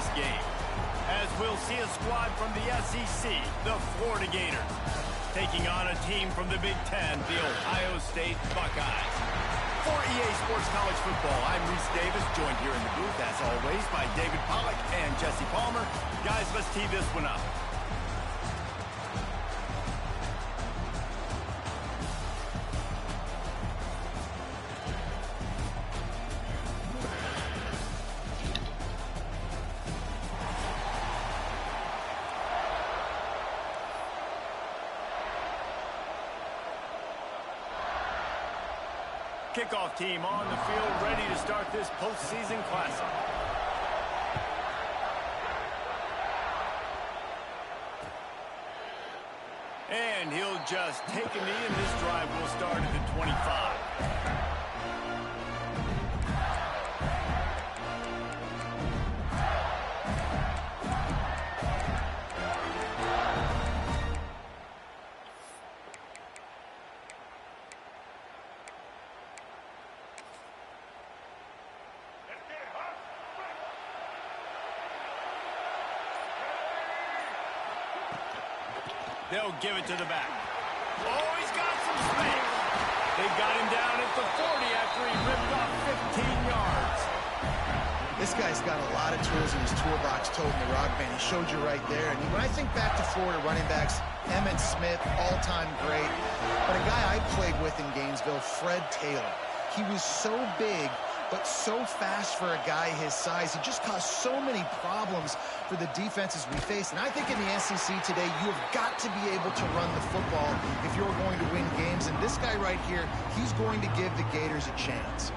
this game, as we'll see a squad from the SEC, the Florida Gators, taking on a team from the Big Ten, the Ohio State Buckeyes. For EA Sports College Football, I'm Reese Davis, joined here in the booth, as always, by David Pollack and Jesse Palmer. Guys, let's tee this one up. Kickoff team on the field, ready to start this postseason classic. And he'll just take a knee, and this drive will start at the 25. They'll give it to the back. Oh, he's got some space. They got him down at the 40 after he ripped off 15 yards. This guy's got a lot of tools in his toolbox, toting the rock band. He showed you right there. And when I think back to Florida running backs, Emmitt Smith, all-time great. But a guy I played with in Gainesville, Fred Taylor. He was so big, but so fast for a guy his size. He just caused so many problems for the defenses we face. And I think in the SEC today, you have got to be able to run the football if you're going to win games. And this guy right here, he's going to give the Gators a chance.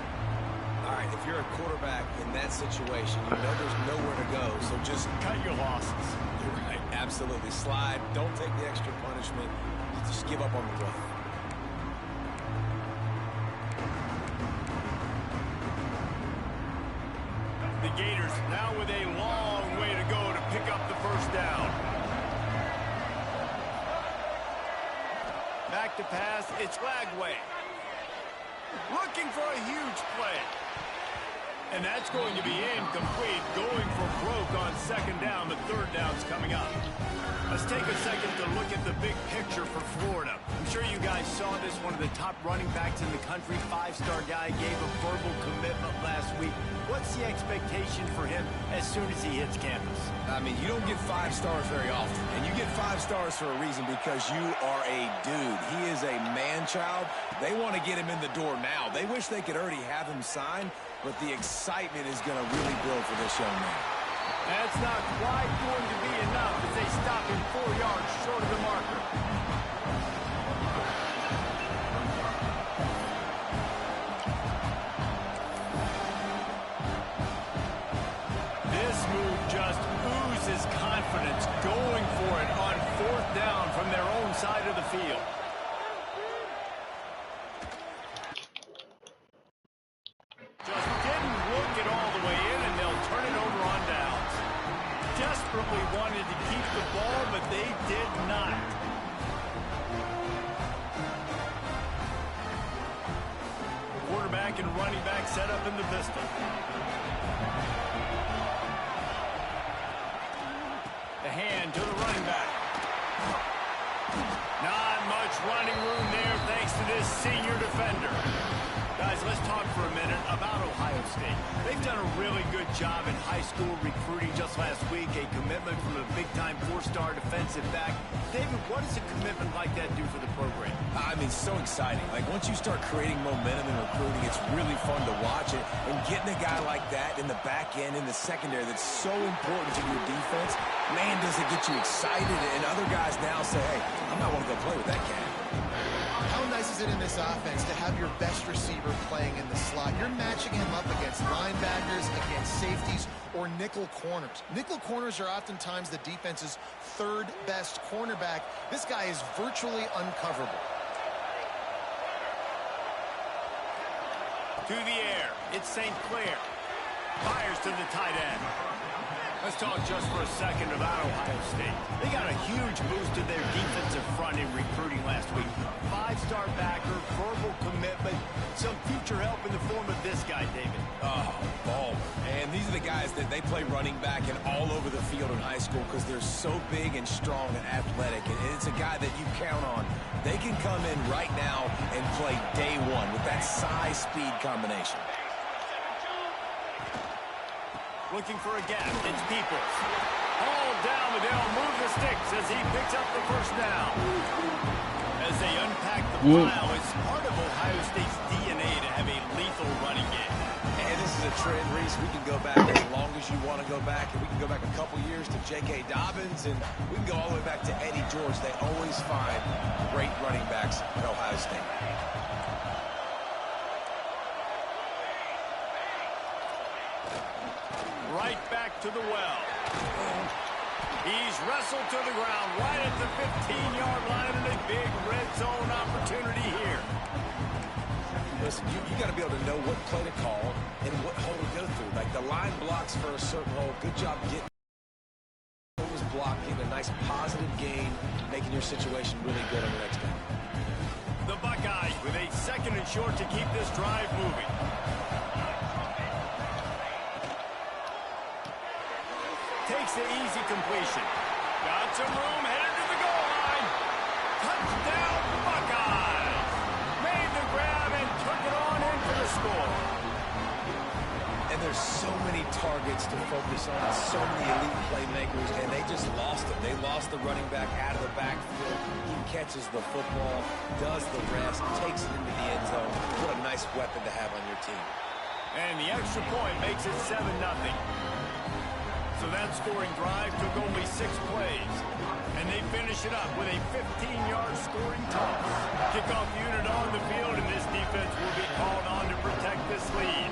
All right, if you're a quarterback in that situation, you know there's nowhere to go. So just cut your losses. You're right, absolutely. Slide. Don't take the extra punishment. Just give up on the play. The Gators now with a long way to go to pick up the first down. Back to pass, it's Lagway. Looking for a huge play. And that's going to be incomplete, going for broke on second down. The third down's coming up. Let's take a second to look at the big picture for Florida. I'm sure you guys saw this. One of the top running backs in the country, five-star guy, gave a verbal commitment last week. What's the expectation for him as soon as he hits campus? I mean, you don't get 5 stars very often. And you get 5 stars for a reason, because you are a dude. He is a man-child. They want to get him in the door now. They wish they could already have him signed, but the excitement is going to really build for this young man. That's not quite going to be enough as they stop him 4 yards short of the marker. This move just oozes confidence, going for it on 4th down from their own side of the field. Just didn't look it all the way in, and they'll turn it over on downs. Desperately wanted to keep the ball, but they did not. Quarterback and running back set up in the pistol. The hand to the running back. Not much running room there thanks to this senior defender. Guys, let's talk for a minute about Ohio State. They've done a really good job in high school recruiting. Just last week, a commitment from a big-time 4-star defensive back. David, what does a commitment like that do for the program? I mean, so exciting. Like, once you start creating momentum in recruiting, it's really fun to watch it. And getting a guy like that in the back end, in the secondary, that's so important to your defense, man, does it get you excited. And other guys now say, hey, I might want to go play with that cat. How nice is it in this offense to have your best receiver playing in the slot? You're matching him up against linebackers, against safeties, or nickel corners. Nickel corners are oftentimes the defense's 3rd best cornerback. This guy is virtually uncoverable. To the air, it's St. Clair. Fires to the tight end. Let's talk just for a second about Ohio State. They got a huge boost to their defensive front in recruiting last week. 5-star backer, verbal commitment, some future help in the form of this guy, David. Oh, ball. And these are the guys that they play running back and all over the field in high school because they're so big and strong and athletic. And it's a guy that you count on. They can come in right now and play day one with that size-speed combination. Looking for a gap. It's Peoples. All down the middle, move the sticks as he picks up the first down. As they unpack the pile, it's part of Ohio State's DNA to have a lethal running game. And this is a trend, Reese. We can go back as long as you want to go back, and we can go back a couple years to J.K. Dobbins, and we can go all the way back to Eddie George. They always find great running backs at Ohio State. Right back to the well. He's wrestled to the ground right at the 15-yard line, and a big red zone opportunity here. Listen, you got to be able to know what play to call and what hole to go through. Like the line blocks for a certain hole. Good job getting those blocked, getting a nice positive gain, making your situation really good on the next down. The Buckeyes with a 2nd and short to keep this drive moving. Takes the easy completion. Got some room, headed to the goal line. Touchdown, Buckeyes. Made the grab and took it on in for the score. And there's so many targets to focus on, so many elite playmakers, and they just lost it. They lost the running back out of the backfield. He catches the football, does the rest, takes it into the end zone. What a nice weapon to have on your team. And the extra point makes it 7-0. So that scoring drive took only 6 plays. And they finish it up with a 15-yard scoring toss. Kickoff unit on the field, and this defense will be called on to protect this lead.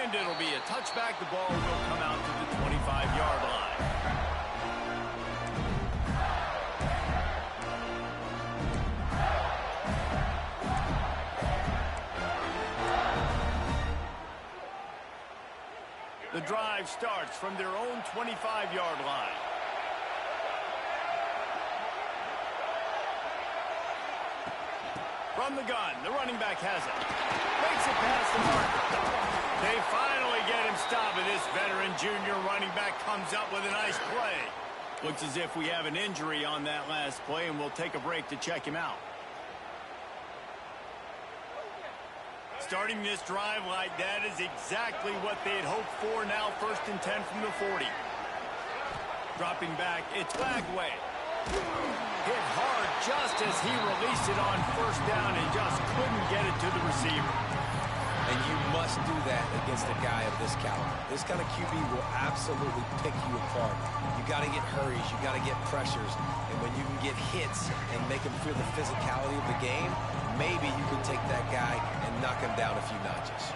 And it'll be a touchback. The ball will come out to the 25-yard line. The drive starts from their own 25-yard line. From the gun, the running back has it. Makes it past the marker. They finally get him stopped, and this veteran junior running back comes up with a nice play. Looks as if we have an injury on that last play, and we'll take a break to check him out. Starting this drive like that is exactly what they had hoped for. Now 1st and 10 from the 40. Dropping back, it's Lagway. Hit hard just as he released it on 1st down and just couldn't get it to the receiver. And you must do that against a guy of this caliber. This kind of QB will absolutely pick you apart. You got to get hurries. You got to get pressures. And when you can get hits and make him feel the physicality of the game, maybe you can take that guy and knock him down a few notches.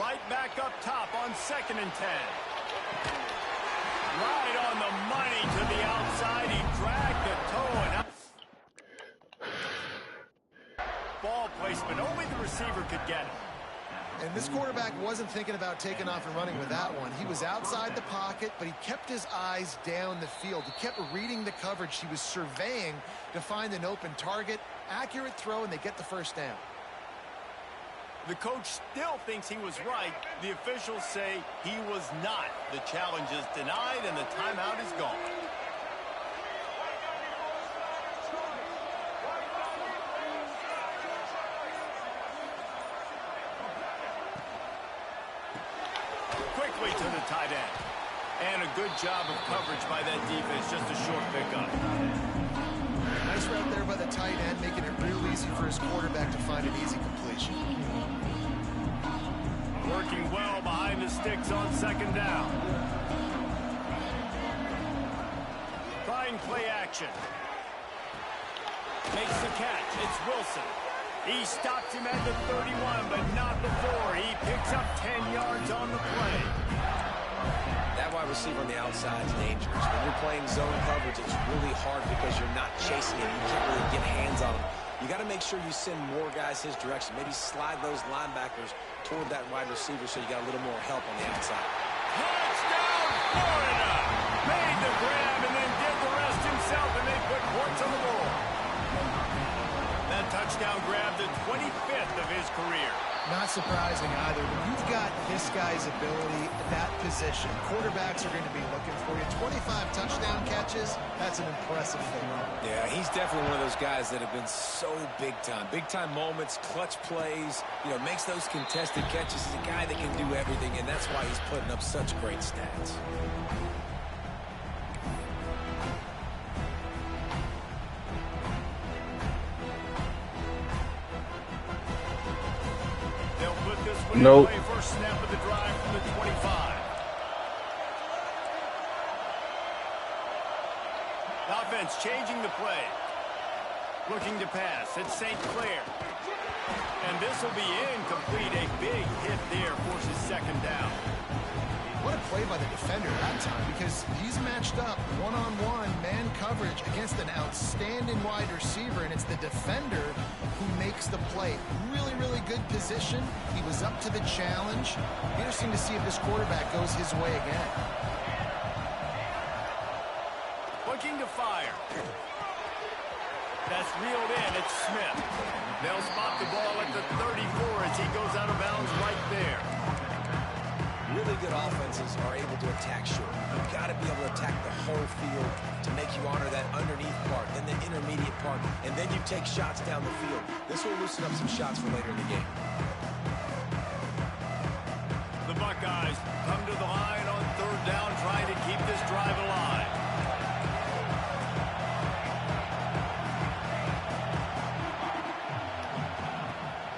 Right back up top on 2nd and 10. Right on the money to the outside. He dragged the toe and up. Ball placement. Only the receiver could get it. And this quarterback wasn't thinking about taking off and running with that one. He was outside the pocket, but he kept his eyes down the field. He kept reading the coverage. He was surveying to find an open target. Accurate throw, and they get the 1st down. The coach still thinks he was right. The officials say he was not. The challenge is denied, and the timeout is gone. Quickly to the tight end. And a good job of coverage by that defense. Just a short pickup. Nice route there by the tight end, making it real easy for his quarterback to find an easy completion. Working well behind the sticks on 2nd down. Trying play action. Makes the catch. It's Wilson. He stops him at the 31, but not before. He picks up 10 yards on the play. That wide receiver on the outside is dangerous. When you're playing zone coverage, it's really hard because you're not chasing him. You can't really get hands on him you got to make sure you send more guys his direction. Maybe slide those linebackers toward that wide receiver so you got a little more help on the outside. Touchdown, Florida! Made the grab and then did the rest himself, and they put points on the board. That touchdown grab, the 25th of his career. Not surprising either. When you've got this guy's ability at that position, quarterbacks are going to be looking for you. 25 touchdown catches, that's an impressive thing. Yeah, he's definitely one of those guys that have been so big time. Big time moments, clutch plays, makes those contested catches. He's a guy that can do everything, and that's why he's putting up such great stats. Nope. First snap of the drive from the 25. The offense changing the play. Looking to pass. It's St. Clair. And this will be incomplete. A big hit there forces second down. What a play by the defender that time, because he's matched up one-on-one man coverage against an outstanding wide receiver, and it's the defender who makes the play. Really, really good position. He was up to the challenge. Interesting to see if this quarterback goes his way again. Looking to fire. That's reeled in. It's Smith. They'll spot the ball at the 34 as he goes out of bounds right there. Really good offenses are able to attack short. You've got to be able to attack the whole field to make you honor that underneath part, then the intermediate part, and then you take shots down the field. This will loosen up some shots for later in the game. The Buckeyes come to the line on third down, trying to keep this drive alive.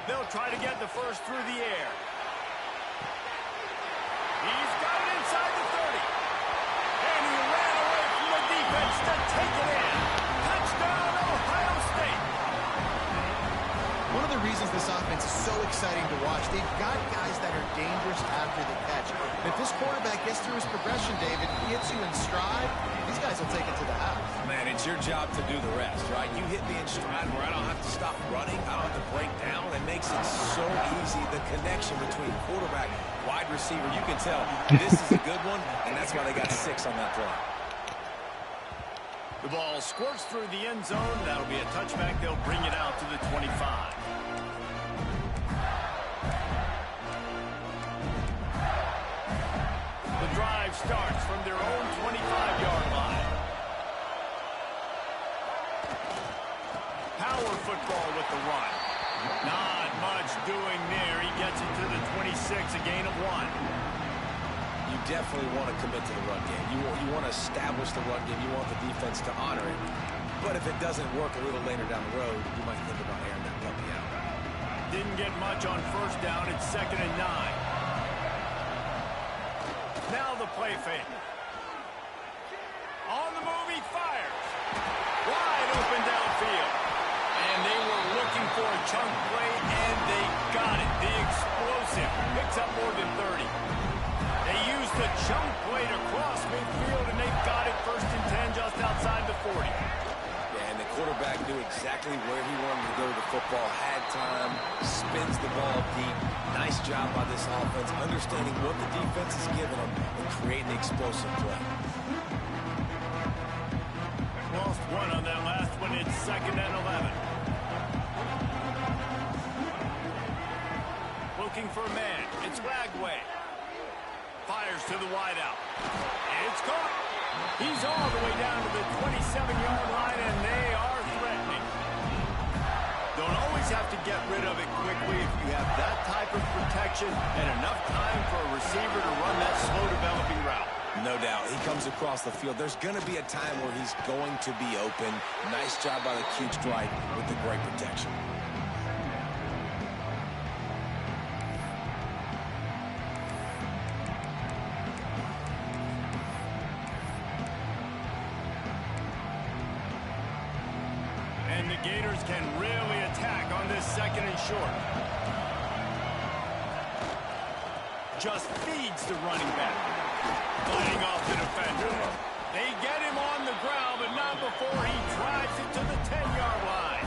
They'll try to get the first through the air. He's got it inside the 30. And he ran away from the defense to take it in. Touchdown, Ohio State. One of the reasons this offense is so exciting to watch, they've got guys that are dangerous after the catch. And if this quarterback gets through his progression, David, gets you in stride, these guys will take it to the house. Man, it's your job to do the rest, right? You hit me in stride where I don't have to stop running. I don't have to break down. It makes it so easy. The connection between quarterback, wide receiver, you can tell this is a good one, and that's why they got 6 on that play. The ball squirts through the end zone. That'll be a touchback. They'll bring it out to the 25. The drive starts from their own 25-yard line. Power football with the run. Not much doing there. He gets it to the 26, a gain of 1. You definitely want to commit to the run game. You want to establish the run game. You want the defense to honor it. But if it doesn't work a little later down the road, you might think about airing that puppy out. Didn't get much on first down. It's 2nd and 9. Now the play fake. On the move, he fires. Wide open downfield. And they were looking for a chunk play, and they got it. The explosive picks up more than 30. They used the chunk play to cross midfield, and they've got it 1st and 10 just outside the 40. Yeah, and the quarterback knew exactly where he wanted to go to the football, had time, spins the ball deep. Nice job by this offense, understanding what the defense is giving them and creating the explosive play. Lost 1 on that last one. It's 2nd and 11. Looking for a man. It's Lagway. Fires to the wideout. It's caught. He's all the way down to the 27-yard line, and they are threatening. Don't always have to get rid of it quickly if you have that type of protection and enough time for a receiver to run that slow-developing route. No doubt. He comes across the field. There's going to be a time where he's going to be open. Nice job by the cube strike with the great protection. And the Gators can really attack on this 2nd and short. Just feeds the running back. Fighting off the defender. They get him on the ground, but not before he drives it to the 10-yard line.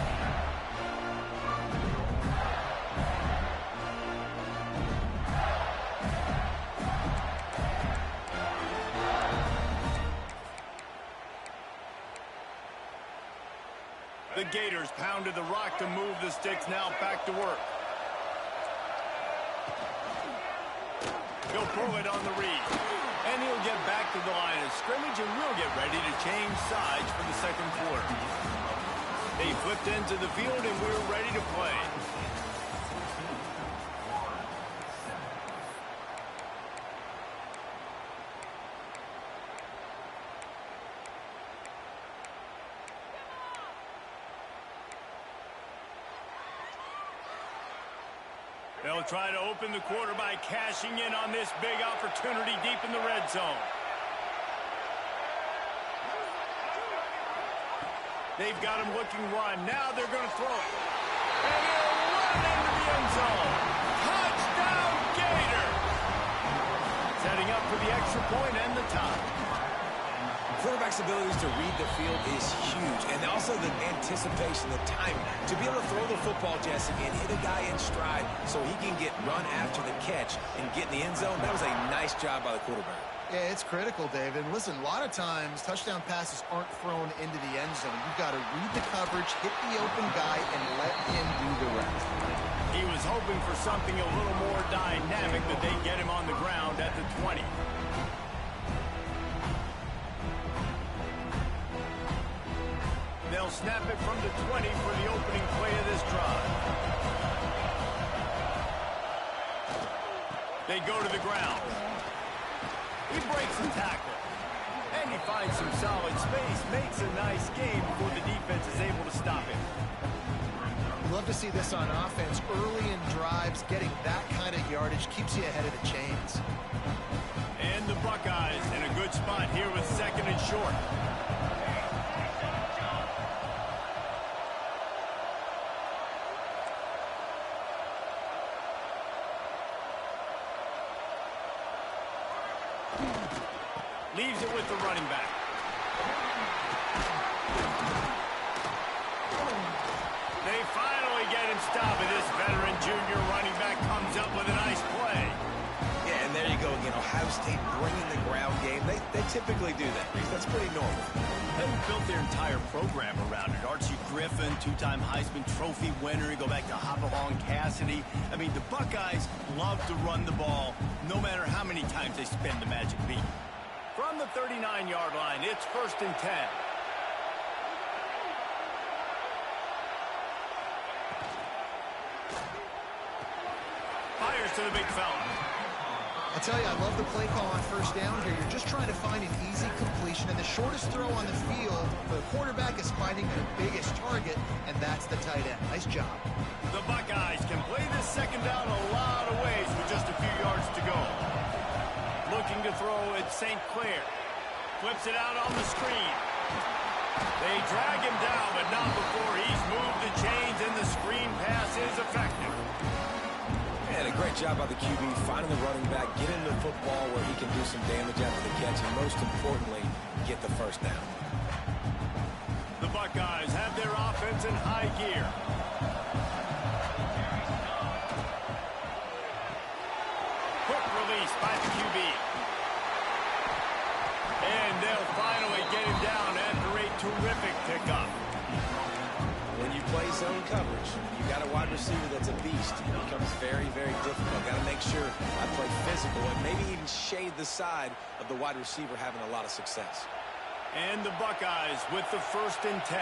The Gators pounded the rock to move the sticks. Now back to work. He'll pull it on the read. And he'll get back to the line of scrimmage, and we'll get ready to change sides for the second quarter. They flipped into the field, and we're ready to play. They'll try to open the quarter by cashing in on this big opportunity deep in the red zone. They've got him looking run. Now they're going to throw it. And he'll run into the end zone. Touchdown, Gator! Setting up for the extra point and the tie. Quarterback's abilities to read the field is huge, and also the anticipation, the timing. To be able to throw the football, Jesse, and hit a guy in stride so he can get run after the catch and get in the end zone, that was a nice job by the quarterback. Yeah, it's critical, David. Listen, a lot of times touchdown passes aren't thrown into the end zone. You've got to read the coverage, hit the open guy, and let him do the rest. He was hoping for something a little more dynamic, but they get him on the ground at the 20. They'll snap it from the 20 for the opening play of this drive. They go to the ground. He breaks the tackle. And he finds some solid space, makes a nice game before the defense is able to stop him. Love to see this on offense. Early in drives, getting that kind of yardage keeps you ahead of the chains. And the Buckeyes in a good spot here with second and short. Leaves it with the running back. They finally get him stopped, and this veteran junior running back comes up with a nice play. Yeah, and there you go again. Ohio State bringing the ground game. They typically do that, Reese. That's pretty normal. They've built their entire program around it. Archie Griffin, two-time Heisman Trophy winner. You go back to Hopalong Cassidy. I mean, the Buckeyes love to run the ball, no matter how many times they spin the magic beat. From the 39-yard line, it's 1st and 10. Fires to the big fella. I tell you, I love the play call on 1st down here. You're just trying to find an easy completion, and the shortest throw on the field, the quarterback is finding their biggest target, and that's the tight end. Nice job. The Buckeyes can play this second down a lot of ways with just a few yards to go. Looking to throw at St. Clair. Flips it out on the screen. They drag him down, but not before he's moved the chains, and the screen pass is effective. And a great job by the QB, finding the running back, getting the football where he can do some damage after the catch, and most importantly, get the 1st down. The Buckeyes have their offense in high gear. Quick release by the QB. And they'll finally get him down after a terrific pickup. When you play zone coverage, you got a wide receiver that's a beast. It becomes very, very difficult. Got to make sure I play physical and maybe even shade the side of the wide receiver having a lot of success. And the Buckeyes with the 1st and 10.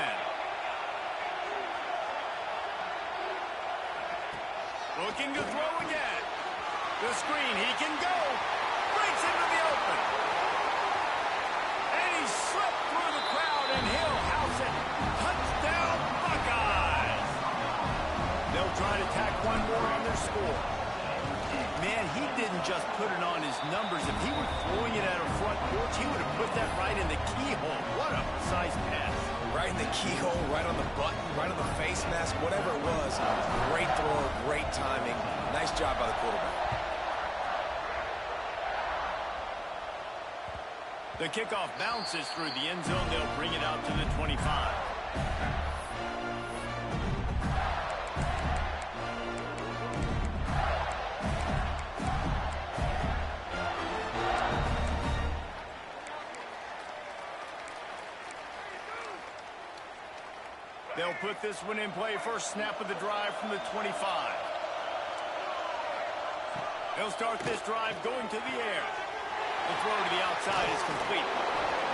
Looking to throw again. The screen, he can go. Breaks into the open. And he slipped through the crowd, and he'll house it. Touchdown, Buckeyes. They'll try to tack one more on their score. Man, he didn't just put it on his numbers. If he were throwing it at a front porch, he would have put that right in the keyhole. What a precise pass. Right in the keyhole, right on the button, right on the face mask, whatever it was. Great throw, great timing. Nice job by the quarterback. The kickoff bounces through the end zone. They'll bring it out to the 25. They'll put this one in play. First snap of the drive from the 25. They'll start this drive going to the air. The throw to the outside is complete.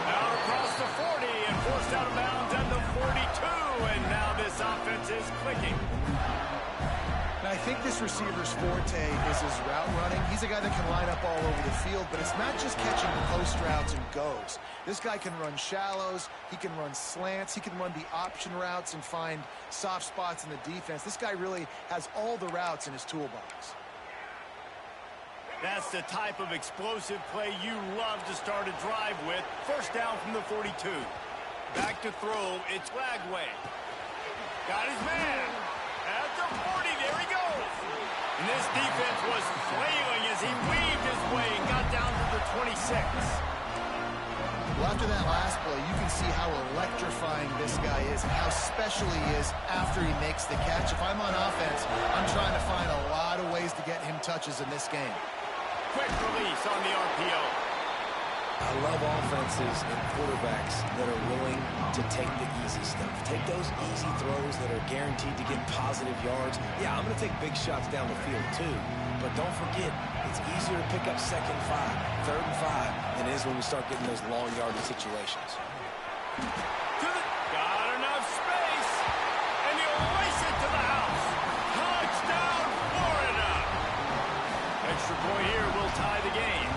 Now across the 40 and forced out of bounds at the 42. And now this offense is clicking. And I think this receiver's forte is his route running. He's a guy that can line up all over the field, but it's not just catching post routes and goes. This guy can run shallows, he can run slants, he can run the option routes and find soft spots in the defense. This guy really has all the routes in his toolbox. That's the type of explosive play you love to start a drive with. First down from the 42. Back to throw, it's Lagway. Got his man. At the 40, there he goes. And this defense was flailing as he weaved his way and got down to the 26. Well, after that last play, you can see how electrifying this guy is and how special he is after he makes the catch. If I'm on offense, I'm trying to find a lot of ways to get him touches in this game. Quick release on the RPO. I love offenses and quarterbacks that are willing to take the easy stuff. Take those easy throws that are guaranteed to get positive yards. Yeah, I'm going to take big shots down the field too. But don't forget, it's easier to pick up 2nd and 5, 3rd and 5 than it is when we start getting those long yardage situations. Got enough space. And he'll race it to the house. Touchdown, Florida. Extra point here will tie the game.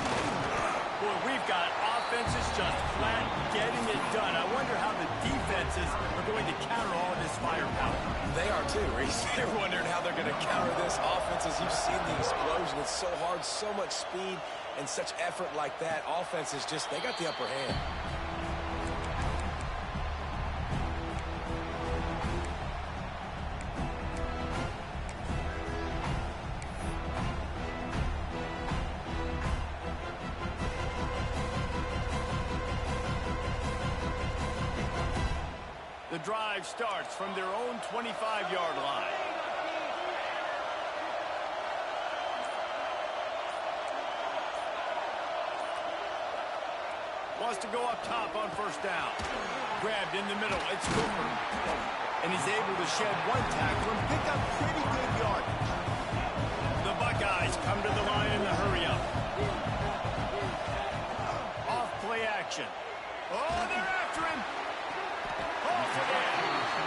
Boy, we've got offenses just flat getting it done. I wonder how the defenses are going to counter all of this firepower. They are too, Reese. They're wondering how they're going to counter this offense. As you've seen the explosion, it's so hard, so much speed, and such effort like that. Offense is just, they got the upper hand. The drive starts from their own 25-yard line. Wants to go up top on first down. Grabbed in the middle. It's Cooper. And he's able to shed one tackle and pick up pretty good yardage. The Buckeyes come to the line in the hurry-up. Off play action. Oh, they're after him. Off again.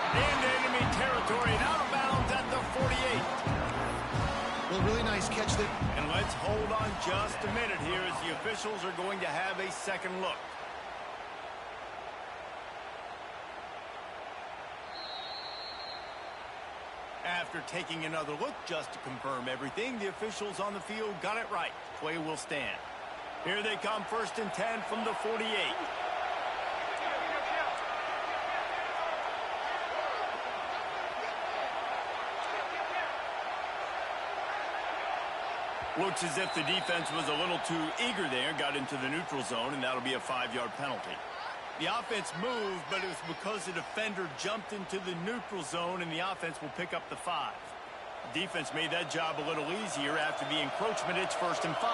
Into enemy territory and out of bounds at the 48. Well, really nice catch there. And let's hold on just a minute here as the officials are going to have a second look. After taking another look just to confirm everything, the officials on the field got it right. Play will stand. Here they come, 1st and 10 from the 48. Looks as if the defense was a little too eager there, got into the neutral zone, and that'll be a 5-yard penalty. The offense moved, but it was because the defender jumped into the neutral zone, and the offense will pick up the 5. The defense made that job a little easier after the encroachment. It's 1st and 5.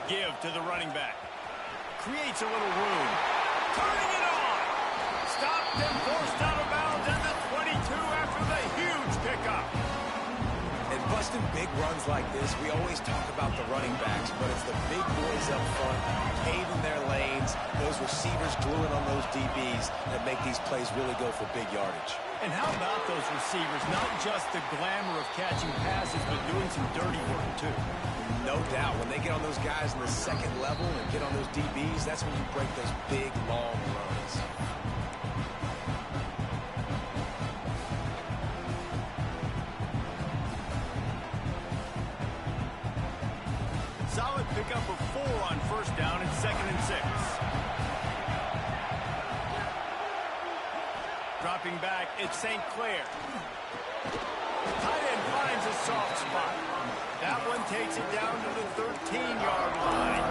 Give to the running back. Creates a little room. Turning it on. Stopped and forced out of bounds at the 22 after the huge pickup. And busting big runs like this, we always talk about the running backs, but it's the big boys up front, paving their lanes, those receivers gluing on those DBs that make these plays really go for big yardage. And how about those receivers? Not just the glamour of catching passes, but doing some dirty work, too. No doubt. When they get on those guys in the second level and get on those DBs, that's when you break those big, long runs. Solid pickup of 4 on first down and 2nd and 6. Dropping back, it's St. Clair. Tight end finds a soft spot. That one takes it down to the 13-yard line.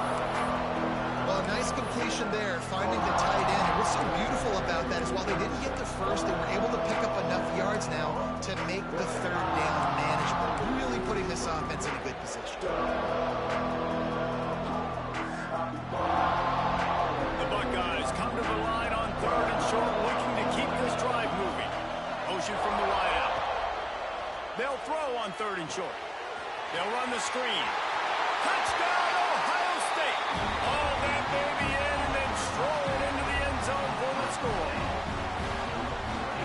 Well, a nice completion there, finding the tight end. And what's so beautiful about that is while they didn't get the first, they were able to pick up enough yards now to make the 3rd down manageable. Really putting this offense in a good position. short. They'll run the screen. Touchdown, Ohio State. All that baby in and then stroll it into the end zone for the score.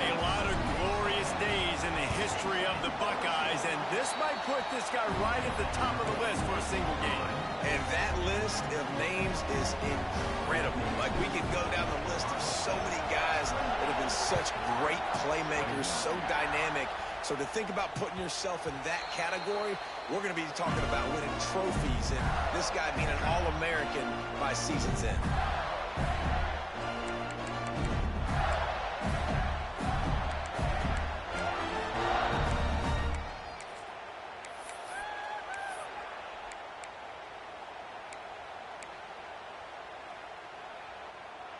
A lot of glorious days in the history of the Buckeyes, and this might put this guy right at the top of the list for a single game. And that list of names is incredible. Like, we could go down the list of so many guys that have been such great playmakers, so dynamic. So to think about putting yourself in that category, we're going to be talking about winning trophies and this guy being an All-American by season's end.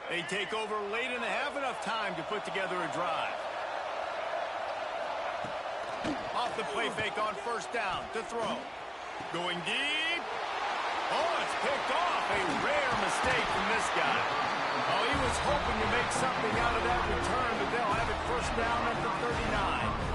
They take over late in the half, enough time to put together a drive. Off the play fake on first down to throw. Going deep. Oh, it's picked off. A rare mistake from this guy. Oh, he was hoping to make something out of that return, but they'll have it first down at the 39.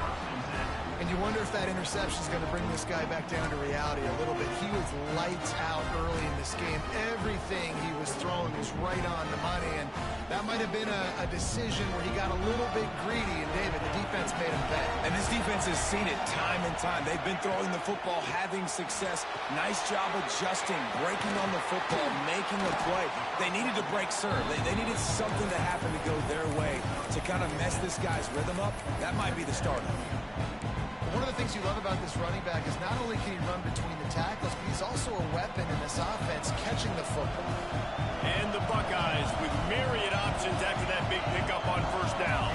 And you wonder if that interception is going to bring this guy back down to reality a little bit. He was lights out early in this game. Everything he was throwing was right on the money, and that might have been a decision where he got a little bit greedy, and David, the defense made him bet. And this defense has seen it time and time. They've been throwing the football, having success. Nice job adjusting, breaking on the football, making a play. They needed to break serve. They needed something to happen to go their way to kind of mess this guy's rhythm up. That might be the start of it. One of the things you love about this running back is not only can he run between the tackles, but he's also a weapon in this offense, catching the football. And the Buckeyes with myriad options after that big pickup on first down.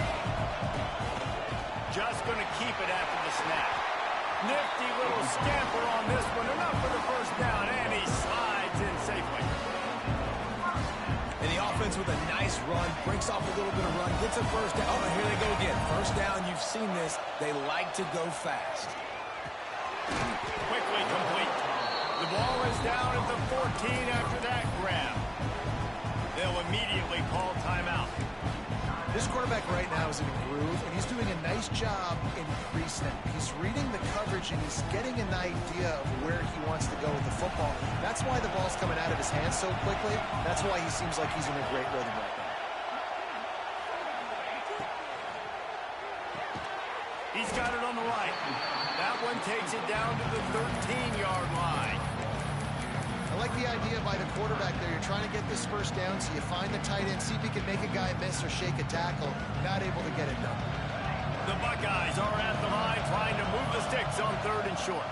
Just going to keep it after the snap. Nifty little scamper on this one. Enough for the first down, and he slides in safely. And the offense with a nice run, breaks off a little bit of run, gets a first down. Oh, here they go again. First down, you've seen this. They like to go fast. Quickly complete. The ball is down at the 14 after that grab. They'll immediately call timeout. This quarterback right now is in a groove, and he's doing a nice job in pre-snap. He's reading the coverage, and he's getting an idea of where he wants to go with the football. That's why the ball's coming out of his hands so quickly. That's why he seems like he's in a great rhythm right now. He's got it on the right. That one takes it down to the 13-yard line. I like the idea by the quarterback there. You're trying to get this first down, so you find the tight end, see if he can make a guy miss or shake a tackle. Not able to get it done. The Buckeyes are at the line trying to move the sticks on third and short.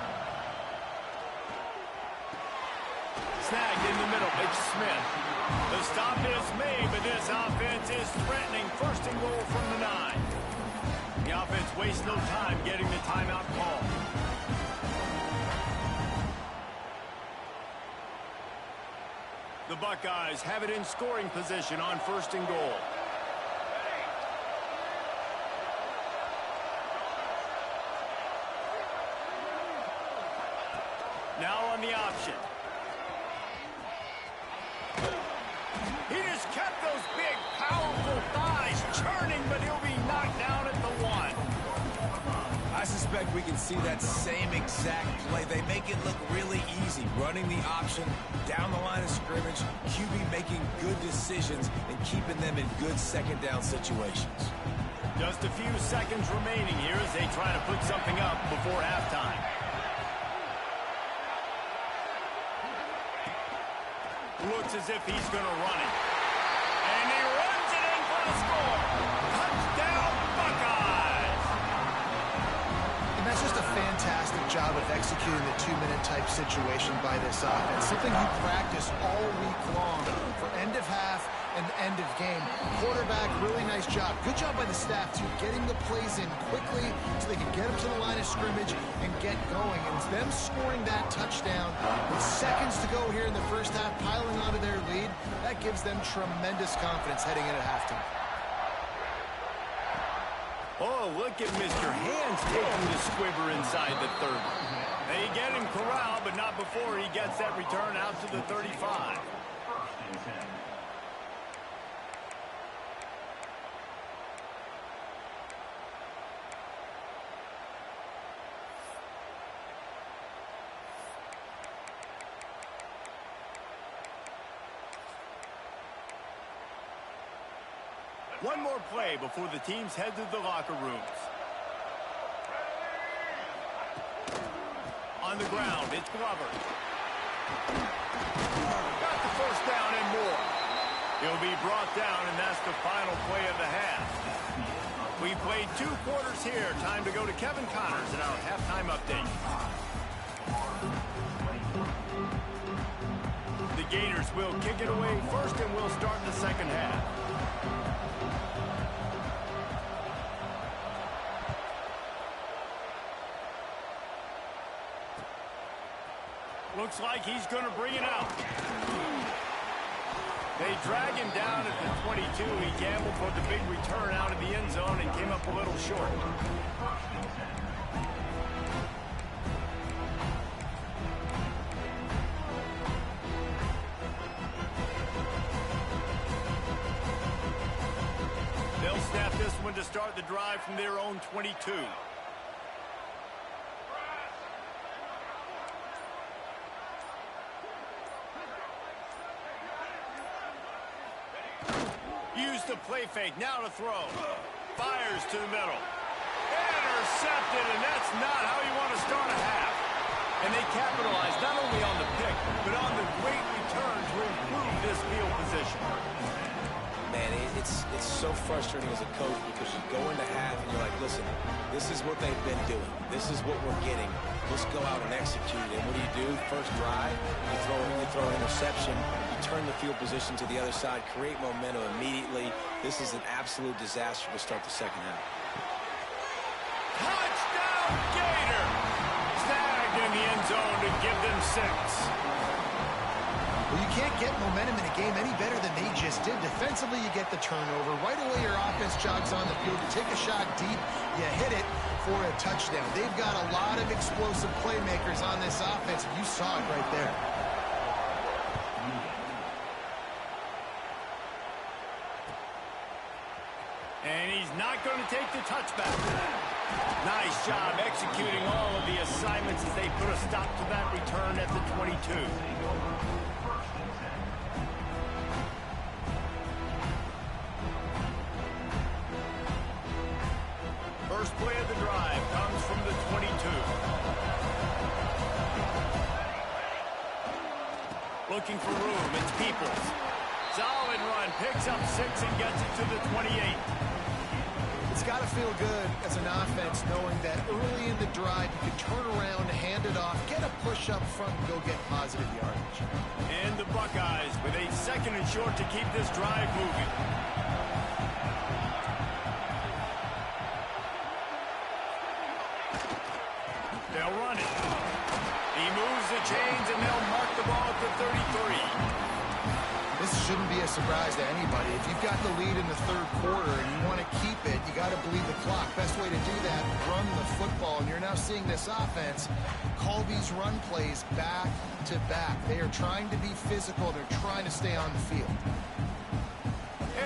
Snagged in the middle. It's Smith. The stop is made, but this offense is threatening first and goal from the 9. The offense wastes no time getting the timeout call. The Buckeyes have it in scoring position on first and goal. Now on the option. He just kept those big, powerful thighs churning, but he'll be knocked down at the 1. I suspect we can see that same exact play. They make it look really easy, running the option down the line of scrimmage, QB making good decisions and keeping them in good second down situations. Just a few seconds remaining here as they try to put something up before halftime. Looks as if he's going to run it. And he runs it in for the score. Touchdown, Buckeyes! And that's just a fantastic job of executing the two-minute type situation by this offense. Something you practice all week long for end of half and end of game. Quarterback, really nice job. Good job by the staff, too, getting the plays in quickly so they can get them to the line of scrimmage and get going. And it's them scoring that touchdown with seconds to go here in the first half, piling onto their lead. That gives them tremendous confidence heading into halftime. Oh, look at Mr. Hands taking the squibber inside the 30. They get him corralled, but not before he gets that return out to the 35. One more play before the teams head to the locker rooms. On the ground, it's Glover. Got the first down and more. He'll be brought down, and that's the final play of the half. We played 2 quarters here. Time to go to Kevin Connors in our halftime update. The Gators will kick it away first, and we'll start the second half. Looks like he's going to bring it out. They drag him down at the 22. He gambled for the big return out of the end zone and came up a little short. They'll snap this one to start the drive from their own 22. Use the play fake, now to throw. Fires to the middle. Intercepted, and that's not how you want to start a half. And they capitalize not only on the pick, but on the great return to improve this field position. Man, it's so frustrating as a coach because you go into half and you're like, listen, this is what they've been doing. This is what we're getting. Let's go out and execute. And what do? First drive, you throw an interception, you turn the field position to the other side, create momentum immediately. This is an absolute disaster to start the second half. Touchdown, Gator! Snagged in the end zone to give them 6. Well, you can't get momentum in a game any better than they just did. Defensively, you get the turnover. Right away, your offense jogs on the field. You take a shot deep, you hit it for a touchdown. They've got a lot of explosive playmakers on this offense, and you saw it right there. And he's not going to take the touchback. Nice job executing all of the assignments as they put a stop to that return at the 22. First play of the drive comes from the 22. Looking for room, it's Peoples. Solid run, picks up 6 and gets it to the 28. It's got to feel good as an offense knowing that early in the drive you can turn around, hand it off, get a push up front, and go get positive yardage. And the Buckeyes with a 2nd and short to keep this drive moving. They'll run it. He moves the chains, and they'll mark the ball at the 33. This shouldn't be a surprise to anybody. If you've got the lead in the 3rd quarter and you want to keep it, you got to bleed the clock. Best way to do that, run the football. And you're now seeing this offense call these run plays back to back. They are trying to be physical. They're trying to stay on the field.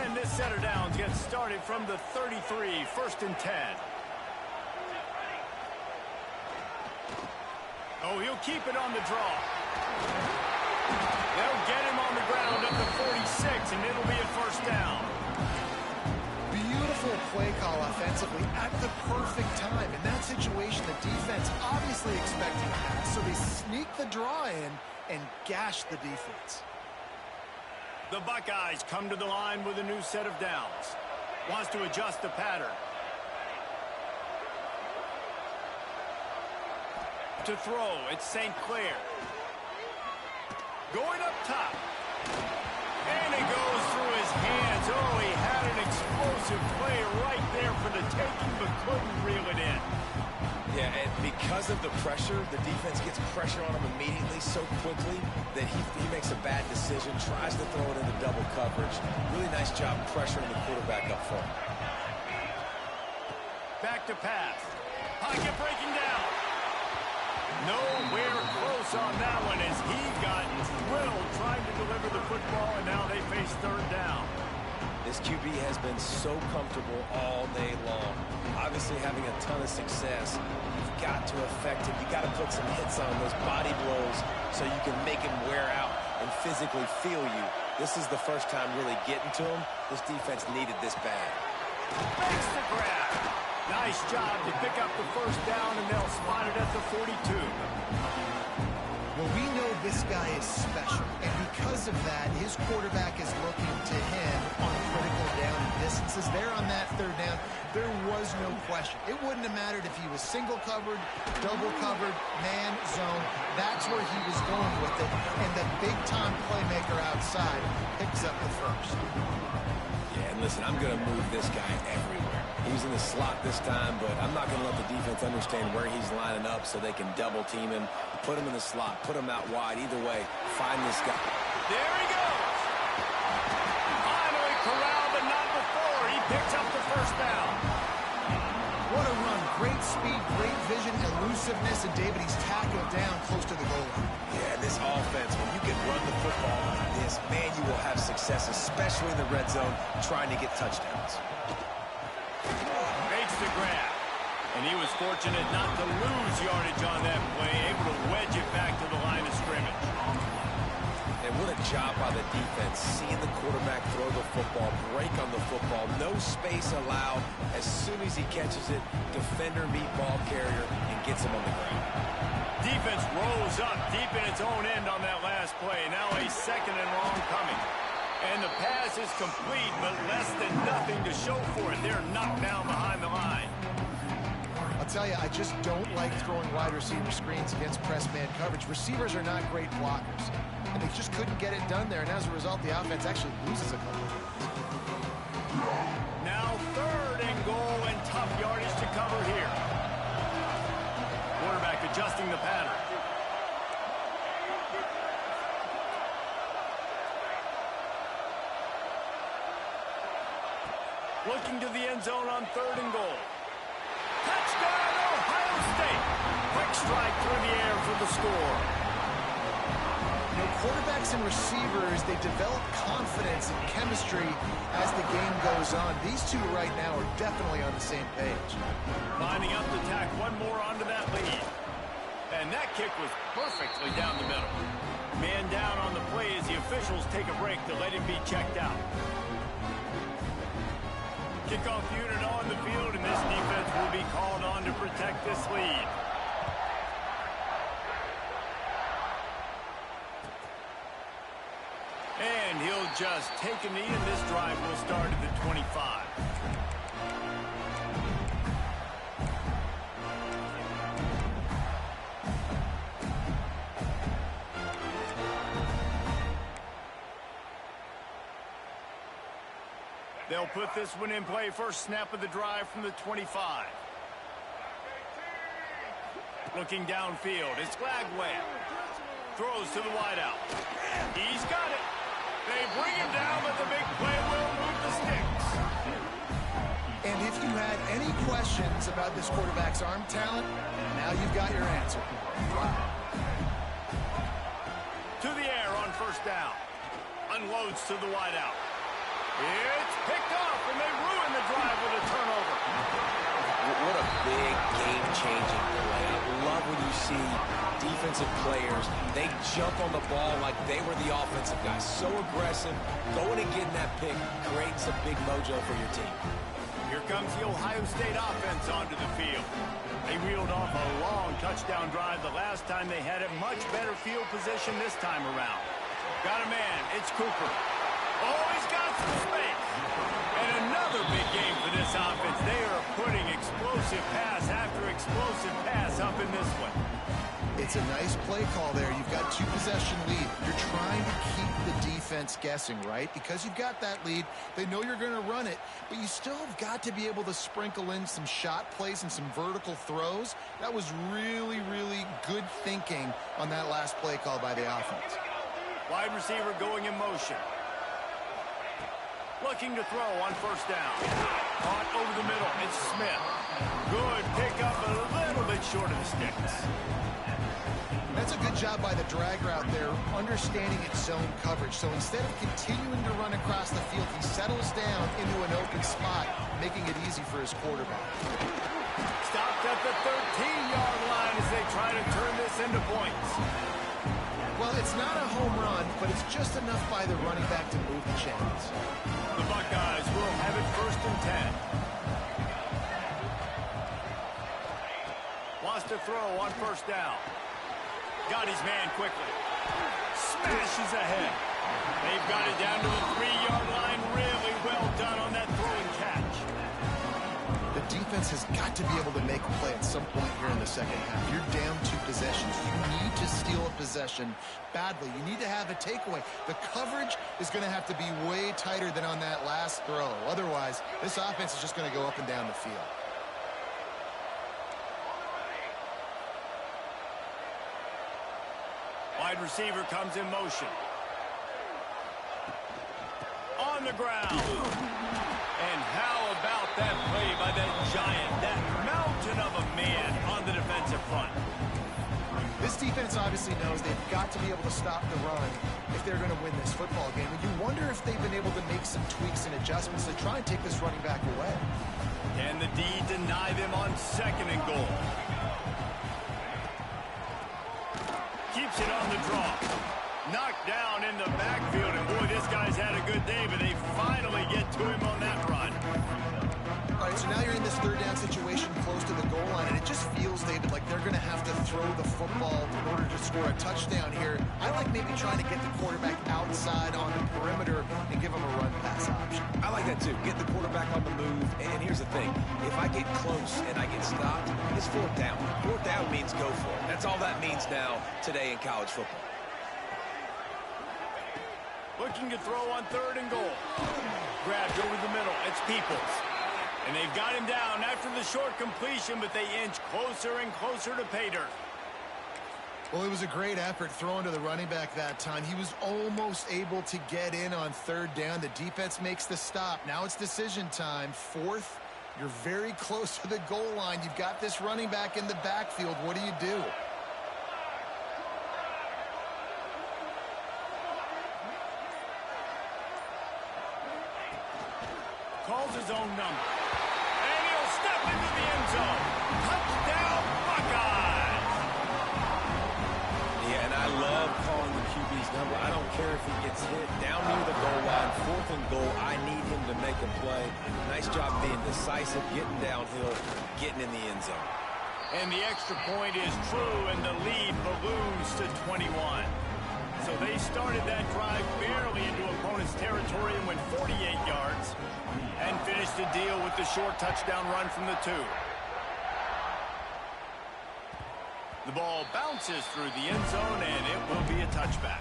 And this set of downs gets started from the 33, 1st and 10. Oh, he'll keep it on the draw. They'll get him on the ground at the 46, and it'll be a 1st down. Beautiful play call offensively at the perfect time. In that situation, the defense obviously expecting a pass, so they sneak the draw in and gash the defense. The Buckeyes come to the line with a new set of downs. Wants to adjust the pattern. To throw, it's St. Clair. Going up top. And it goes through his hands. Oh, he had an explosive play right there for the taking, but couldn't reel it in. Yeah, and because of the pressure, the defense gets pressure on him immediately so quickly that he makes a bad decision, tries to throw it into double coverage. Really nice job pressuring the quarterback up front. Back to pass. Pocket breaking down. Nowhere close on that one as he got drilled trying to deliver the football, and now they face 3rd down. This QB has been so comfortable all day long. Obviously having a ton of success. You've got to affect him. You've got to put some hits on those body blows so you can make him wear out and physically feel you. This is the first time really getting to him. This defense needed this bad. Makes the grab. Nice job to pick up the first down, and they'll spot it at the 42. Well, we know this guy is special, and because of that, his quarterback is looking to him on critical down distances. There on that third down, there was no question. It wouldn't have mattered if he was single covered, double covered, man, zone. That's where he was going with it, and the big-time playmaker outside picks up the first. Yeah, and listen, I'm going to move this guy everywhere. He's in the slot this time, but I'm not going to let the defense understand where he's lining up so they can double team him, put him in the slot, put him out wide. Either way, find this guy. There he goes. Finally corralled, but not before. He picks up the first down. What a run. Great speed, great vision, elusiveness, and David, he's tackled down close to the goal line. Yeah, this offense, when you can run the football like this, man, you will have success, especially in the red zone, trying to get touchdowns. Makes the grab. And he was fortunate not to lose yardage on that play, able to wedge it back to the line of scrimmage. And what a job by the defense, seeing the quarterback throw the football, break on the football, no space allowed. As soon as he catches it, defender meet ball carrier and gets him on the ground. Defense rolls up deep in its own end on that last play. Now a second and long coming. And the pass is complete, but less than nothing to show for it. They're knocked down behind the line. I'll tell you, I just don't like throwing wide receiver screens against press man coverage. Receivers are not great blockers, and they just couldn't get it done there. And as a result, the offense actually loses a couple. Now third and goal, and tough yardage to cover here. Quarterback adjusting the pattern. Looking to the end zone on third and goal. Touchdown, Ohio State. Quick strike through the air for the score. You know, quarterbacks and receivers, they develop confidence and chemistry as the game goes on. These two right now are definitely on the same page. Lining up to tack one more onto that lead. And that kick was perfectly down the middle. Man down on the play as the officials take a break to let him be checked out. Kickoff unit on the field, and this defense will be called on to protect this lead. And he'll just take a knee, and this drive will start at the 25. They'll put this one in play. First snap of the drive from the 25. Looking downfield. It's Glagway. Throws to the wideout. He's got it. They bring him down, but the big play will move the sticks. And if you had any questions about this quarterback's arm talent, now you've got your answer. To the air on first down. Unloads to the wideout. It's picked off, and they ruin the drive with a turnover. What a big game-changing play. I love when you see defensive players, they jump on the ball like they were the offensive guys. So aggressive, going and getting that pick creates a big mojo for your team. Here comes the Ohio State offense onto the field. They reeled off a long touchdown drive the last time they had it. Much better field position this time around. Got a man. It's Cooper. Oh, he's got some space. And another big game for this offense. They are putting explosive pass after explosive pass up in this one. It's a nice play call there. You've got two-possession lead. You're trying to keep the defense guessing, right? Because you've got that lead. They know you're going to run it, but you still have got to be able to sprinkle in some shot plays and some vertical throws. That was really, really good thinking on that last play call by the offense. Wide receiver going in motion. Looking to throw on first down. Caught over the middle. It's Smith. Good pickup, a little bit short of the sticks. That's a good job by the drag route there, understanding its zone coverage. So instead of continuing to run across the field, he settles down into an open spot, making it easy for his quarterback. Stopped at the 13-yard line as they try to turn this into points. Well, it's not a home run, but it's just enough by the running back to move the chains. The Buckeyes will have it 1st and 10. Wants to throw on 1st down. Got his man quickly. Smashes ahead. They've got it down to the 3-yard line. Really well done on that throwing catch. The defense has got to be able to make a play at some point here in the second half. You're down 2 possessions. You need to steal a possession badly. You need to have a takeaway. The coverage is going to have to be way tighter than on that last throw. Otherwise, this offense is just going to go up and down the field. Wide receiver comes in motion. On the ground. And how about that play by that giant, that mountain of a man on the defensive front? This defense obviously knows they've got to be able to stop the run if they're going to win this football game. And you wonder if they've been able to make some tweaks and adjustments to try and take this running back away. Can the D deny them on 2nd and goal? Keeps it on the draw. Knocked down in the backfield, and boy, this guy's had a good day, but they finally get to him on that run. All right, so now you're in this 3rd down situation close to the goal line, and it just feels, David, like they're going to have to throw the football in order to score a touchdown here. I like maybe trying to get the quarterback outside on the perimeter and give him a run-pass option. I like that too. Get the quarterback on the move. And here's the thing. If I get close and I get stopped, it's 4th down. 4th down means go for it. That's all that means now today in college football. Looking to throw on 3rd and goal. Grabbed over the middle. It's Peoples. And they've got him down after the short completion, but they inch closer and closer to pay dirt. Well, it was a great effort throwing to the running back that time. He was almost able to get in on 3rd down. The defense makes the stop. Now it's decision time. 4th, you're very close to the goal line. You've got this running back in the backfield. What do you do? Calls his own number. And he'll step into the end zone. Touchdown, Buckeyes! Yeah, and I love calling the QB's number. I don't care if he gets hit down near the goal line, 4th and goal. I need him to make a play. Nice job being decisive, getting downhill, getting in the end zone. And the extra point is true, and the lead balloons to 21. So they started that drive barely into opponent's territory and went 48 yards and finished the deal with the short touchdown run from the 2. The ball bounces through the end zone, and it will be a touchback.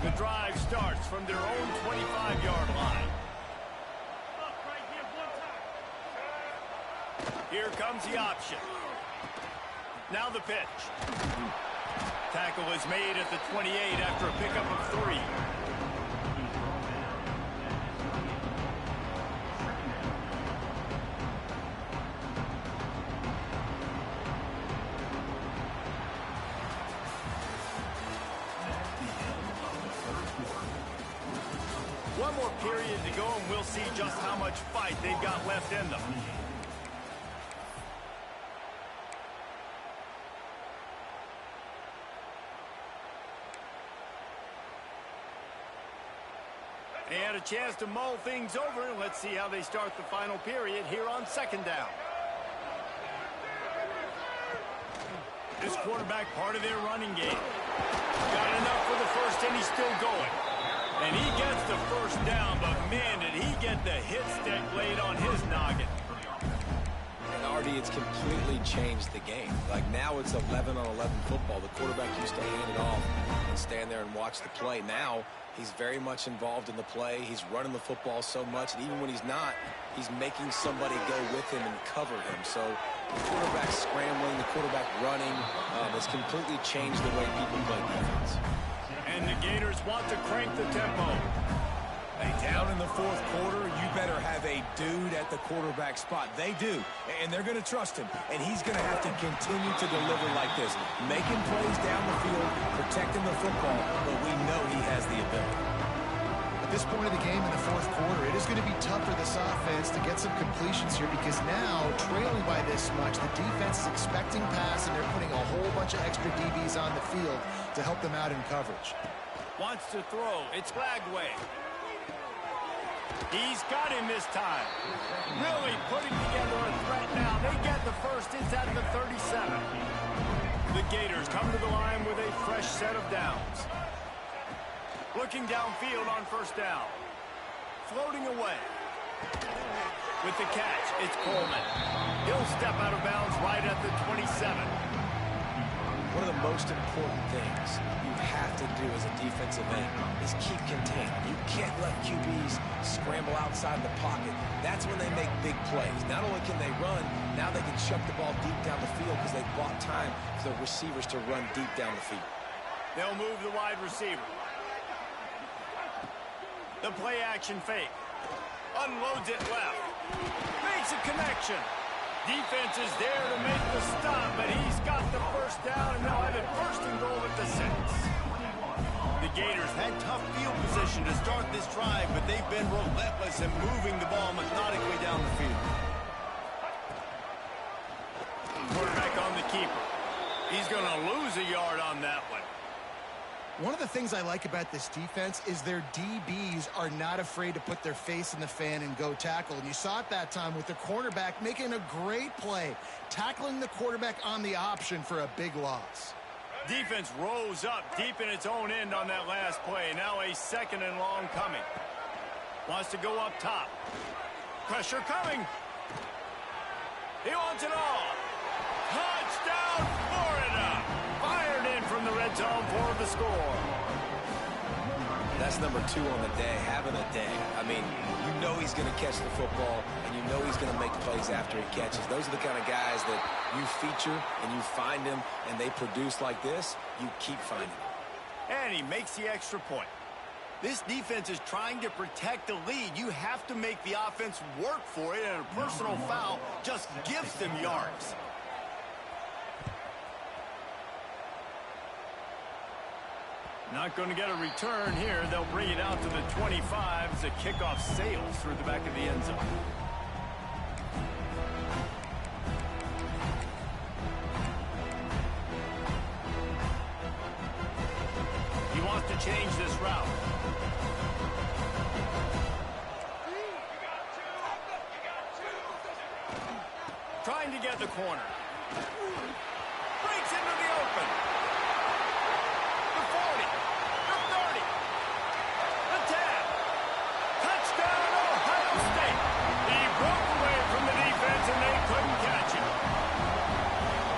The drive starts from their own 25-yard line. Here comes the option. Now the pitch. Tackle is made at the 28 after a pickup of 3. One more period to go, and we'll see just how much fight they've got left in them. They had a chance to mull things over. Let's see how they start the final period here on 2nd down. This quarterback, part of their running game. Got enough for the 1st, and he's still going. And he gets the 1st down, but man, did he get the hit stick laid on his noggin. And Artie, it's completely changed the game. Like now it's 11-on-11 football. The quarterback used to hand it off and stand there and watch the play. Now he's very much involved in the play. He's running the football so much, and even when he's not, he's making somebody go with him and cover him. So the quarterback scrambling, the quarterback running has completely changed the way people play defense. And the Gators want to crank the tempo. Hey, down in the 4th quarter, you better have a dude at the quarterback spot. They do, and they're going to trust him. And he's going to have to continue to deliver like this, making plays down the field, protecting the football, but we know he has the ability. At this point of the game in the fourth quarter, it is going to be tough for this offense to get some completions here because now, trailing by this much, the defense is expecting pass, and they're putting a whole bunch of extra DBs on the field to help them out in coverage. Wants to throw. It's Glagway. He's got him this time. Really putting together a threat now. They get the first. It's at the 37. The Gators come to the line with a fresh set of downs. Looking downfield on first down. Floating away. With the catch, it's Coleman. He'll step out of bounds right at the 27. One of the most important things you have to do as a defensive end is keep contained. You can't let QBs scramble outside the pocket. That's when they make big plays. Not only can they run, now they can chuck the ball deep down the field because they've bought time for the receivers to run deep down the field. They'll move the wide receiver. The play action fake. Unloads it left. Makes a connection. Defense is there to make the stop, but he's got the first down, and they'll have it first and goal at the 6. The Gators had tough field position to start this drive, but they've been relentless in moving the ball methodically down the field. Quarterback on the keeper. He's going to lose a yard on that one. One of the things I like about this defense is their DBs are not afraid to put their face in the fan and go tackle. And you saw it that time with the cornerback making a great play, tackling the quarterback on the option for a big loss. Defense rose up deep in its own end on that last play. Now a second and long coming. Wants to go up top. Pressure coming. He wants it all. Touchdown, Florida! Fired in from the red zone for the score. That's number 2 on the day, having a day. I mean, you know he's going to catch the football, and you know he's going to make plays after he catches. Those are the kind of guys that you feature, and you find them, and they produce like this, you keep finding them. And he makes the extra point. This defense is trying to protect the lead. You have to make the offense work for it, and a personal foul just gives them yards. Not going to get a return here. They'll bring it out to the 25 as the kickoff sails through the back of the end zone. He wants to change this route. Trying to get the corner. Breaks into the open. The 40. The 30. The 10. Touchdown, Ohio State. He broke away from the defense and they couldn't catch him.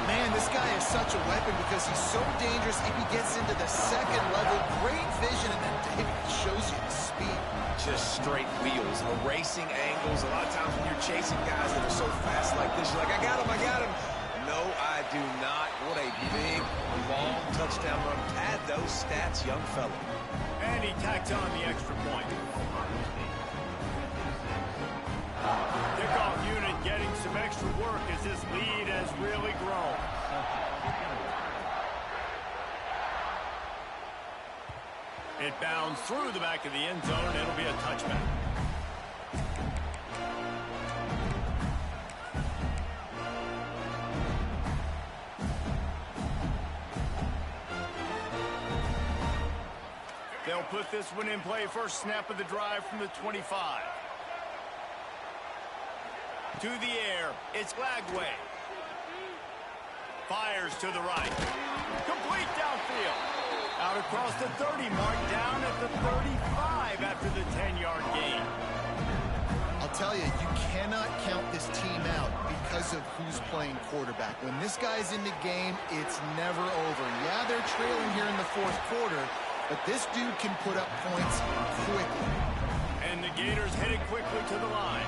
Man, this guy is such a weapon because he's so dangerous if he gets into the second level. Great vision, and then David shows you the speed. Just straight wheels, erasing angles. A lot of times when you're chasing guys that are so fast like this, you're like, I got him, I got him. No, I do not. What a big, long touchdown run. Pad those stats, young fella. And he tacks on the extra point. Kickoff unit getting some extra work as this lead has really grown. It bounds through the back of the end zone. It'll be a touchback. They'll put this one in play. First snap of the drive from the 25. To the air. It's Glagway. Fires to the right. Complete downfield. Out across the 30 mark, down at the 35 after the 10-yard gain. I'll tell you, you cannot count this team out because of who's playing quarterback. When this guy's in the game, it's never over. Yeah, they're trailing here in the fourth quarter, but this dude can put up points quickly. And the Gators headed quickly to the line.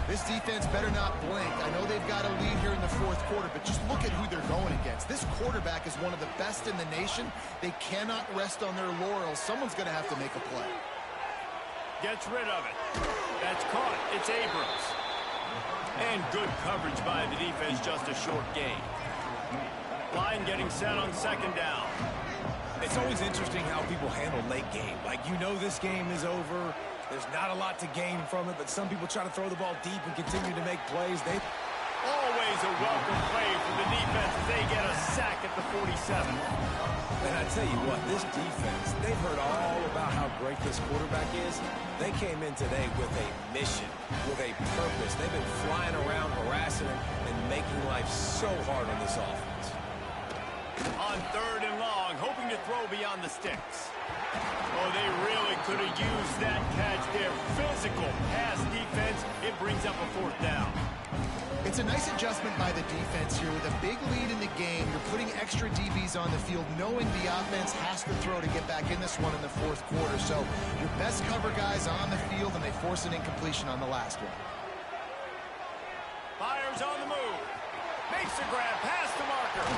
This defense better not blink. I know they've got a lead here in the fourth quarter, but just look at who they're going against. This quarterback is one of the best in the nation. They cannot rest on their laurels. Someone's going to have to make a play. Gets rid of it. That's caught. It's Abrams. And good coverage by the defense, just a short gain. Line getting set on second down. it's always interesting how people handle late game. Like, you know this game is over. There's not a lot to gain from it, but some people try to throw the ball deep and continue to make plays. Always a welcome play for the defense as they get a sack at the 47. And I tell you what, this defense, they've heard all about how great this quarterback is. They came in today with a mission, with a purpose. They've been flying around, harassing him, and making life so hard on this offense. On 3rd and long, hoping to throw beyond the sticks. Oh, they really could have used that catch there. Physical pass defense. It brings up a 4th down. It's a nice adjustment by the defense here. With a big lead in the game, you're putting extra DBs on the field, knowing the offense has to throw to get back in this one in the 4th quarter. So your best cover guys on the field, and they force an incompletion on the last one. Fires on the move. Makes the grab past the marker.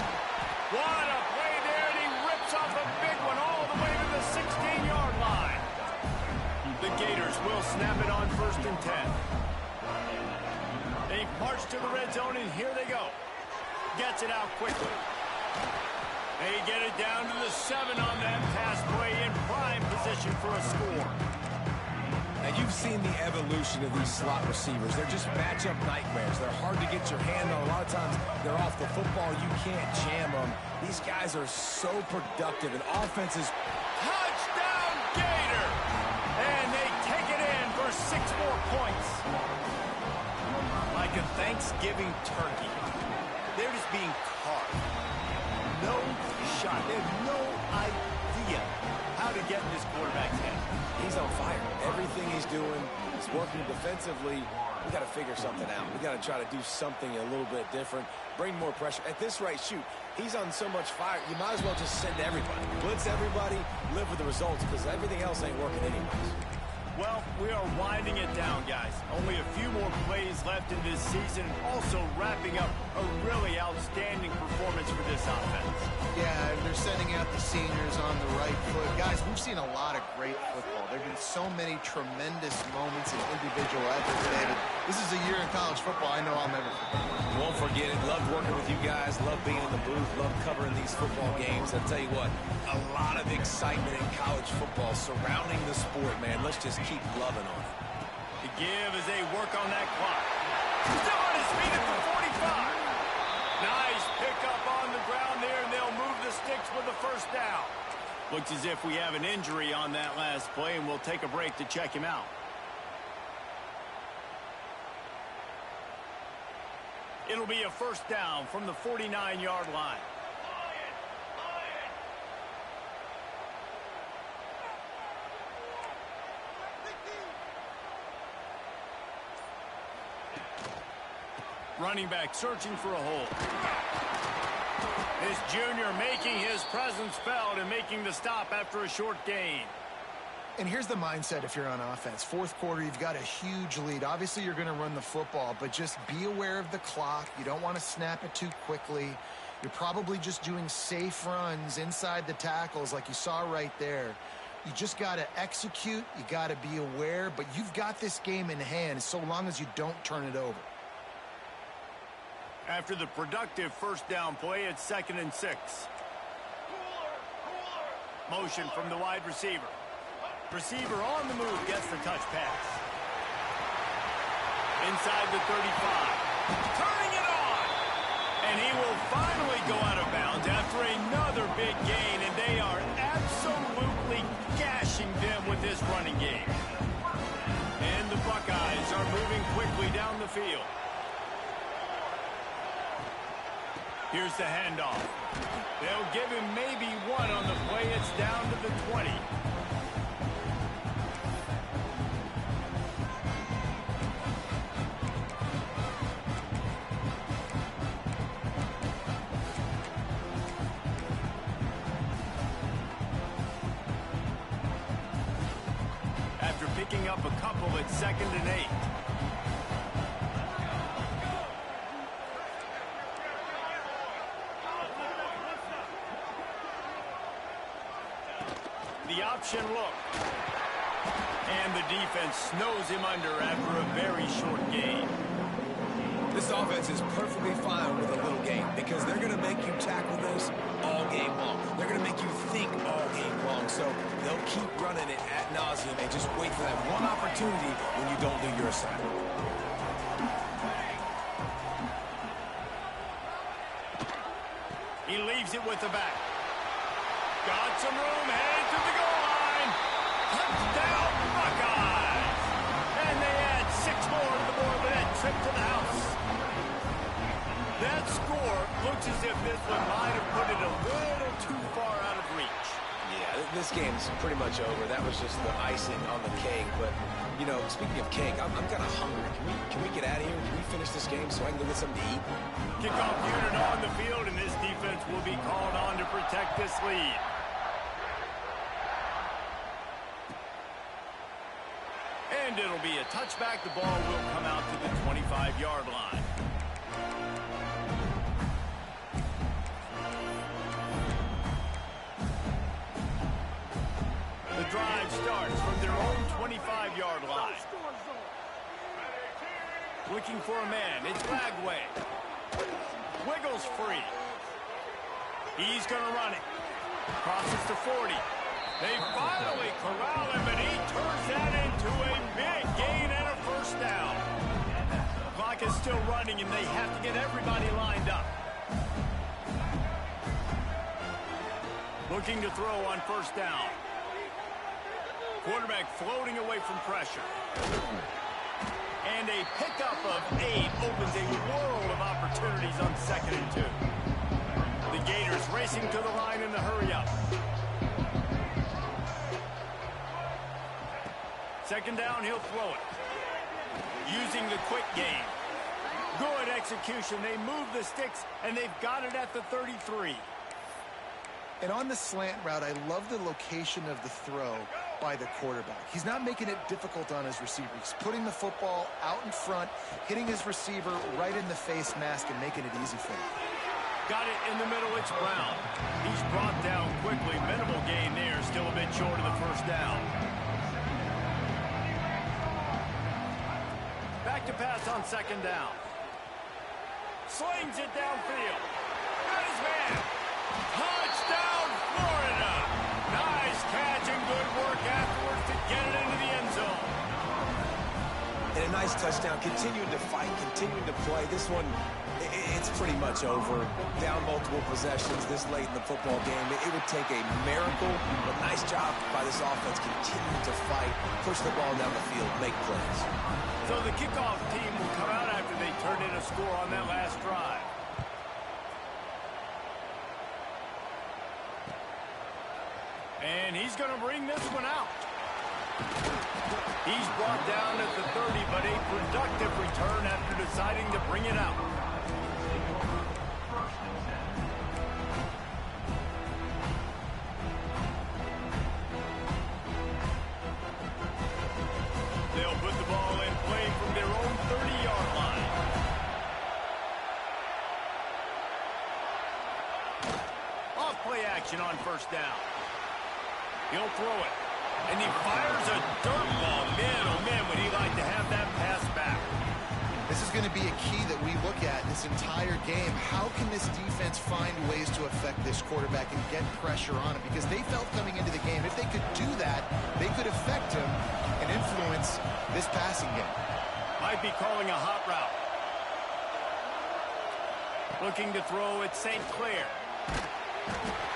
What a play there, and he rips off a big one all the way to the 16-yard line. The Gators will snap it on 1st and 10. They march to the red zone, and here they go. Gets it out quickly. They get it down to the 7 on that pass play, in prime position for a score. Now, you've seen the evolution of these slot receivers. They're just matchup nightmares. They're hard to get your hand on. A lot of times, they're off the football. You can't jam them. These guys are so productive, and offenses... Touchdown, Gator! And they take it in for 6 more points. Like a Thanksgiving turkey. They're just being carved. No shot. They have no idea how to get in this quarterback's head. He's on fire. Everything he's doing is working defensively. We got to figure something out. We got to try to do something a little bit different. Bring more pressure. At this rate, shoot, he's on so much fire, you might as well just send everybody. Blitz everybody, live with the results, because everything else ain't working anyways. Well, we are winding it down, guys. Only a few more plays left in this season. Also wrapping up a really outstanding performance for this offense. Yeah, and they're sending out the seniors on the right foot. Guys, we've seen a lot of great football. There have been so many tremendous moments in individual effort today. But this is a year in college football I know I'll never forget. Won't forget it. Loved working with you guys. Loved being in the booth. Loved covering these football games. I'll tell you what, a lot of excitement in college football surrounding the sport, man. Let's just keep loving on it. The give as they work on that clock. Still on his feet at the 45. Nice pickup on the ground there, and they'll move the sticks with the 1st down. Looks as if we have an injury on that last play, and we'll take a break to check him out. It'll be a 1st down from the 49-yard line. Running back searching for a hole. This junior making his presence felt and making the stop after a short gain. And here's the mindset if you're on offense. 4th quarter, you've got a huge lead. Obviously, you're going to run the football, but just be aware of the clock. You don't want to snap it too quickly. You're probably just doing safe runs inside the tackles like you saw right there. You just got to execute. You got to be aware, but you've got this game in hand so long as you don't turn it over. After the productive 1st down play, it's 2nd and 6. Motion from the wide receiver. Receiver on the move gets the touch pass. Inside the 35. Turning it on! And he will finally go out of bounds after another big gain, and they are absolutely gashing them with this running game. And the Buckeyes are moving quickly down the field. Here's the handoff. They'll give him maybe 1 on the play. It's down to the 20. After picking up a couple, it's 2nd and 8. The option look. And the defense snows him under after a very short gain. This offense is perfectly fine with a little game because they're going to make you tackle this all game long. They're going to make you think all So they'll keep running it ad nauseum and just wait for that one opportunity when you don't do your assignment. He leaves it with the back. Got some room, headed to the goal line. Touchdown, Buckeyes! And they add 6 more to the board with that trip to the house. That score looks as if this one might have put it a little too far out of reach. Yeah, this game's pretty much over. That was just the icing on the cake. But, you know, speaking of cake, I'm kind of hungry. Can we get out of here? Can we finish this game so I can go get something to eat? Kickoff unit on the field, and this defense will be called on to protect this lead. And it'll be a touchback. The ball will come out to the 25-yard line. The drive starts from their own 25-yard line. Looking for a man. It's Lagway. Wiggles free. He's going to run it. Crosses to 40. They finally corral him, but he turns that into a big gain and a first down. Clock is still running, and they have to get everybody lined up. Looking to throw on first down. Quarterback floating away from pressure. And a pickup of 8 opens a world of opportunities on 2nd and 2. The Gators racing to the line in the hurry-up. 2nd down, he'll throw it. Using the quick game. Good execution. They move the sticks, and they've got it at the 33. And on the slant route, I love the location of the throw by the quarterback. He's not making it difficult on his receiver. He's putting the football out in front, hitting his receiver right in the face mask and making it easy for him. Got it in the middle, it's Brown. He's brought down quickly. Minimal gain there, still a bit short of the first down. Back to pass on 2nd down. Slings it downfield. Got his man. Touchdown, Florida! Nice catch and good work afterwards to get it into the end zone. And a nice touchdown. Continuing to fight, continuing to play. This one, it's pretty much over. Down multiple possessions this late in the football game. It would take a miracle, but nice job by this offense continuing to fight, push the ball down the field, make plays. So the kickoff team will come out after they turn in a score on that last drive. And he's going to bring this one out. He's brought down at the 30, but a productive return after deciding to bring it out. They'll put the ball in play from their own 30-yard line. Off play action on first down. He'll throw it. And he fires a dirt ball. Man, oh man, would he like to have that pass back. This is going to be a key that we look at this entire game. How can this defense find ways to affect this quarterback and get pressure on him? Because they felt coming into the game, if they could do that, they could affect him and influence this passing game. Might be calling a hot route. Looking to throw at St. Clair.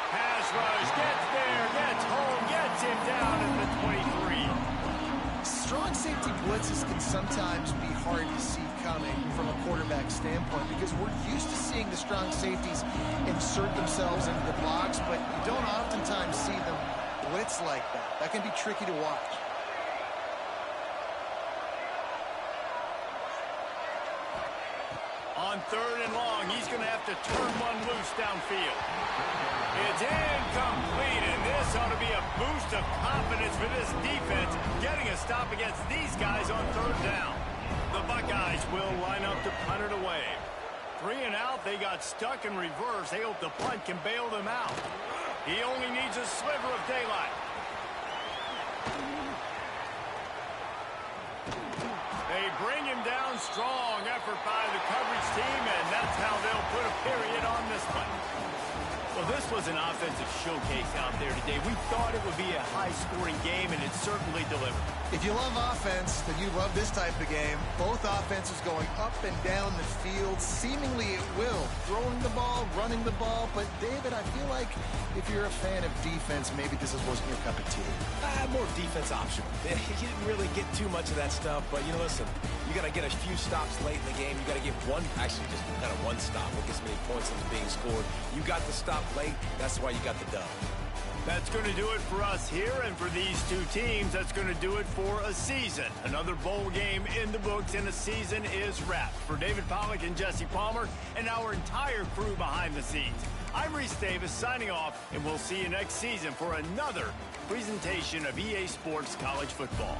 Pass rush, gets there, gets home, gets him down at the 23. Strong safety blitzes can sometimes be hard to see coming from a quarterback standpoint because we're used to seeing the strong safeties insert themselves into the box, but you don't oftentimes see them blitz like that. That can be tricky to watch. On 3rd and long, he's going to have to turn one loose downfield. It's incomplete, and this ought to be a boost of confidence for this defense, getting a stop against these guys on 3rd down. The Buckeyes will line up to punt it away. 3 and out, they got stuck in reverse. They hope the punt can bail them out. He only needs a sliver of daylight. They bring him down. Strong effort by the coverage team, and that's how they'll put a period on this one. Well, this was an offensive showcase out there today. We thought it would be a high-scoring game, and it certainly delivered. If you love offense, then you love this type of game. Both offenses going up and down the field, seemingly at will. Throwing the ball, running the ball. But, David, I feel like if you're a fan of defense, maybe this wasn't your cup of tea. More defense optional. You didn't really get too much of that stuff, but, you know, listen, you got to get a few stops late in the game. You got to get actually just kind of one stop. Look as many points that's being scored. You got the stop late. That's why you got the dub. That's going to do it for us here, and for these two teams, that's going to do it for a season. Another bowl game in the books, and a season is wrapped. For David Pollack and Jesse Palmer and our entire crew behind the scenes, I'm Reese Davis signing off, and we'll see you next season for another presentation of EA Sports College Football.